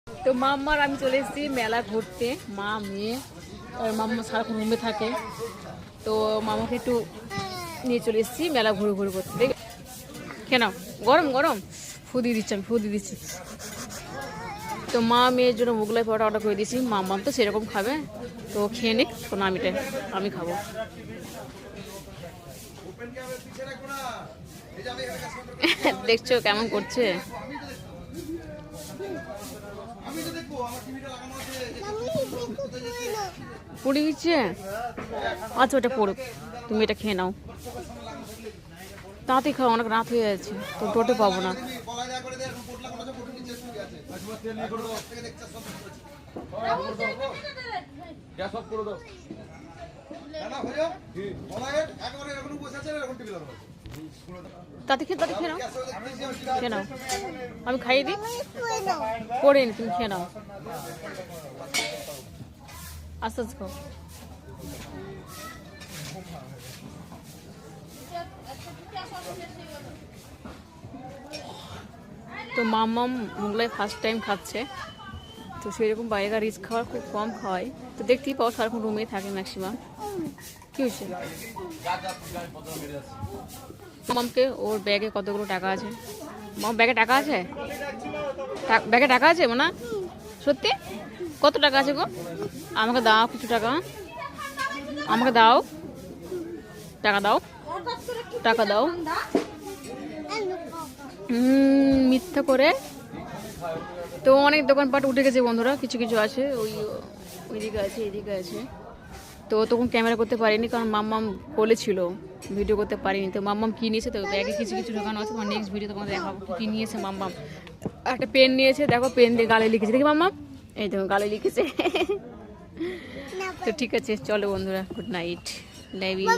তো মাম্মার আমি চলে এসেছি মেলা ঘুরতে, মা মেয়ে আর মাম্মা সারাক্ষণ রুমে থাকে। তো মামাকে একটু নিয়ে চলে এসেছি মেলা ঘুরে ঘুরে করতে। দেখ কেন গরম গরম ফু দিয়ে দিচ্ছি, আমি ফু দিয়ে দিচ্ছি। তো মা মেয়ের জন্য মোগলাই পরোটা অর্ডার করে দিয়েছি। মাম্মাম তো সেরকম খাবে, তো খেয়ে নিক, কোনো আমি খাবো। দেখছো কেমন করছে? পড়ে গেছে? আচ্ছা ওটা পড়ুক, তুমি এটা খেয়ে নাও, তাড়াতাড়ি খাও, অনেক রাত হয়ে যাচ্ছে, তো টোটো পাবো না। তাতে খেয়ে নাও, খেয়ে নাও, আমি খাইয়ে দিই। পড়ে নি, তুমি খেয়ে নাও, আস্তে আস্তে খাও। তো মাম্মাম মোগলাই ফার্স্ট টাইম খাচ্ছে, তো সেরকম বাইরেকার রিচ খাওয়ার খুব কম খাওয়াই। তো দেখতেই পাও সারাক্ষণ রুমেই থাকে ম্যাক্সিমাম। কি হয়েছে মামকে? ওর ব্যাগে কতগুলো টাকা আছে? মাম ব্যাগে টাকা আছে? ব্যাগে টাকা আছে না? সত্যি? কত টাকা আছে গো? আমাকে দাও কিছু টাকা, আমাকে দাও, টাকা দাও, টাকা দাও। মিথ্যা করে। তো অনেক দোকানপাট উঠে গেছে বন্ধুরা, কিছু কিছু আছে, ওইদিকে আছে, এদিকে আছে। তো তখন ক্যামেরা করতে পারিনি, কারণ মাম্মাম কোলে ছিল, ভিডিও করতে পারিনি। তো মাম্মাম কী নিয়েছে, তো ব্যাগে কিছু কিছু ঢোকানো আছে, তোমার নেক্সট ভিডিও তোমাদের দেখাবো কী নিয়েছে মাম্মাম। একটা পেন নিয়েছে, দেখো পেন দিয়ে গালে লিখেছে, দেখি মাম্মাম, এই দেখো গালে লিখেছে। তো ঠিক আছে, চলো বন্ধুরা, গুড নাইট, লাভ ইউ।